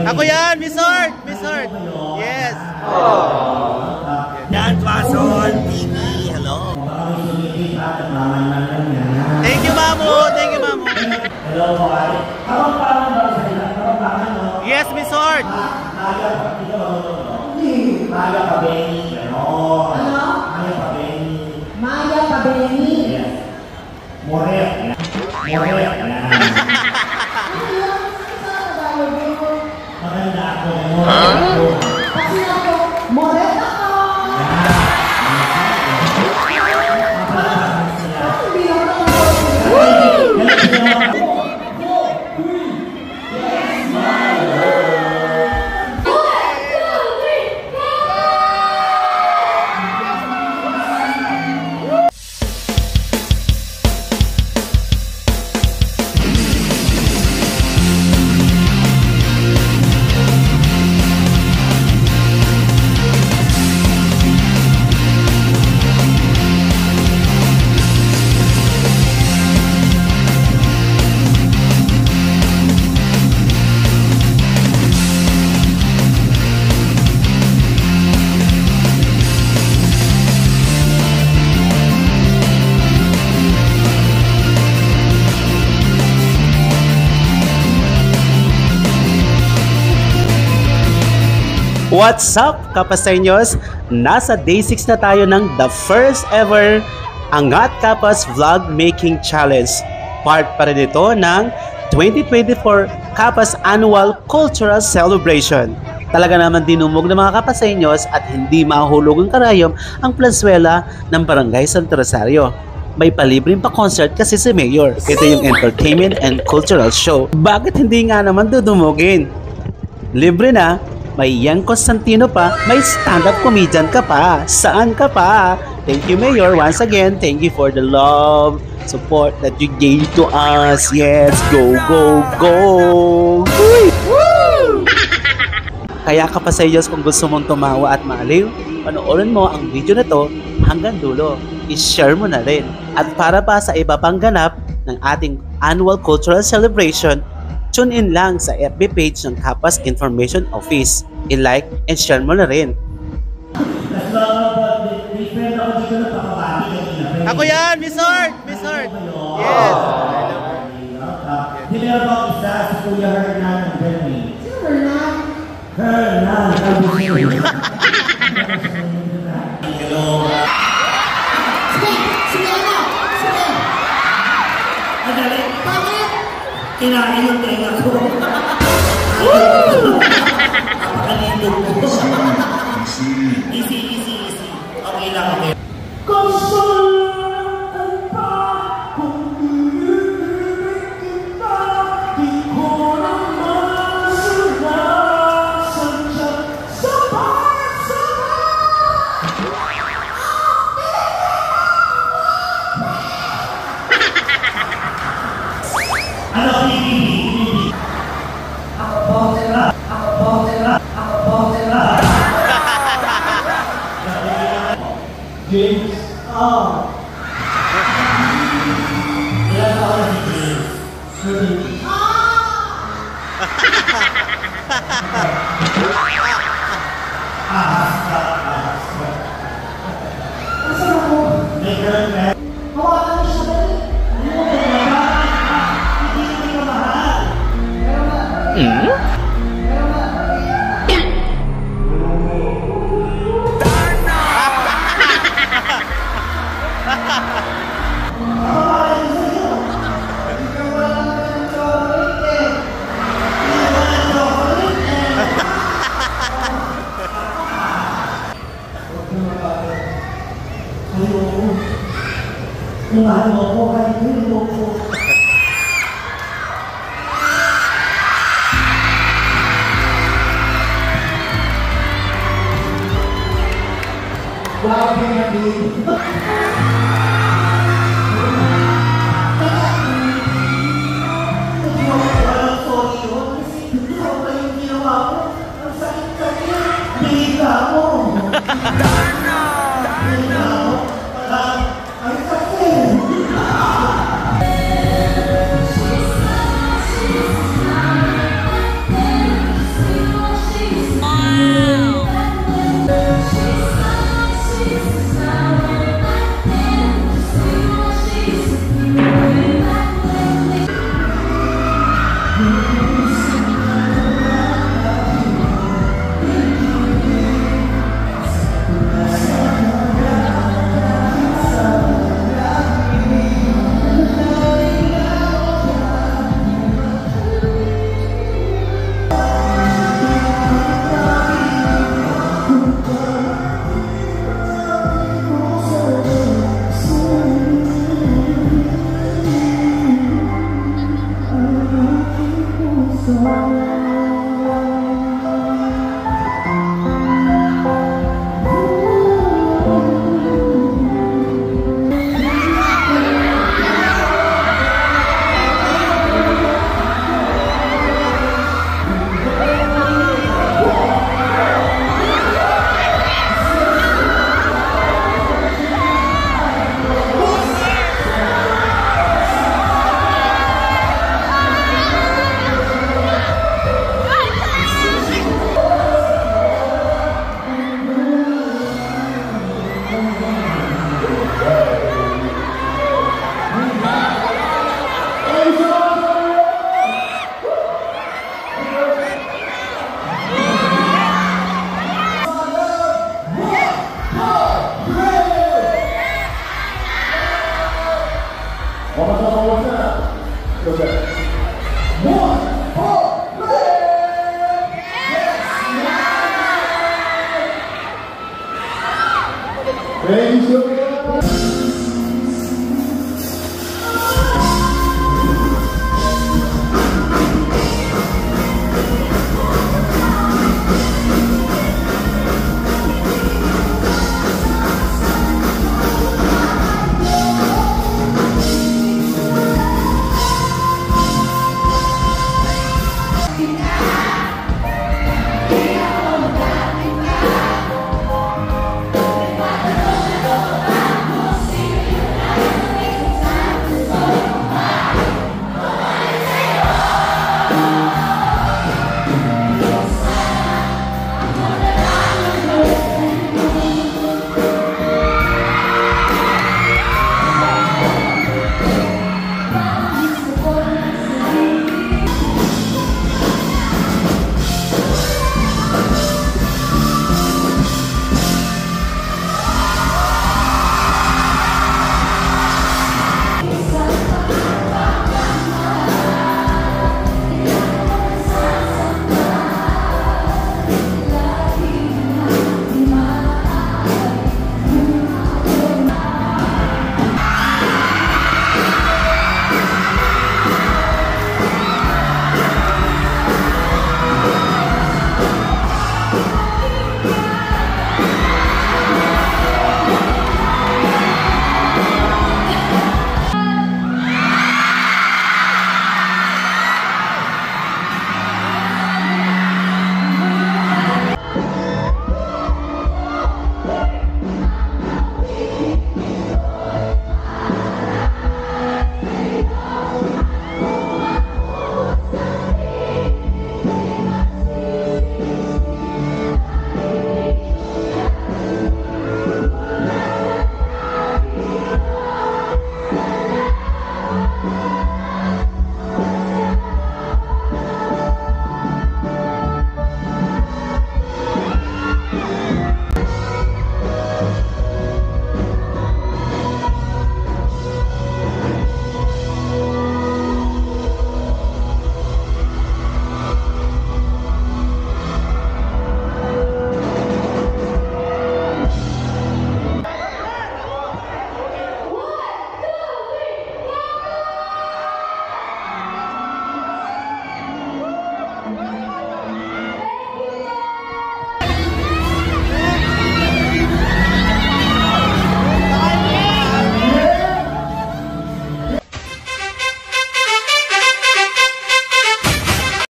Ako yan, Miss Art! Miss Art! Yes! Dan Pason TV, hello! Thank you, Mamo! Thank you, Mamo! Yes, Miss Art! Maya Pabeni. Ano? Maya Pabeni. Yes. Morel. Maganda ako. Kasi ako, Morel ako. What's up, Kapasenyos? Nasa day 6 na tayo ng the first ever Angat Kapas Vlog Making Challenge. Part pa rin ito ng 2024 Kapas Annual Cultural Celebration. Talaga naman dinumog ng mga Kapasenyos at hindi mahulog ang karayom ang plazuela ng Barangay Santo Rosario. May palibreng pa-concert kasi si Mayor. Ito yung entertainment and cultural show. Bakit hindi nga naman dudumugin? Libre na. May Yang Constantino pa, may stand-up comedian ka pa. Saan ka pa? Thank you, Mayor. Once again, thank you for the love, support that you gave to us. Yes, go, go, go! Woo! Kaya Kapasayos, kung gusto mong tumawa at maaliw, panoorin mo ang video na to hanggang dulo. I-share mo na rin. At para pa sa iba pang ganap ng ating annual cultural celebration, tune in lang sa FB page ng Kapas Information Office. I-like and share mo na rin. Ako yan, Miss Art! Miss Art! Yes! Hindi na ba isa si Kuya Hernan ng Bernie? Sino Hernan? Hernan! Hello! Sige ano! Sige! Adali! Bakit? Kinain yung tenga ko. Napakalindog ko. Easy. Okay lang, okay. Kasalan pa kung ibig kita, di ko naman sinasadya. Sabay! Ano, Bibi? Ako botera. James, ilan ako na si James? 30. Asan ako? May girlfriend? Hawakan mo siya dali. Hindi ka mahal. Mahal mo ko, kahit hindi mo ko. Wow, baby. Ladies and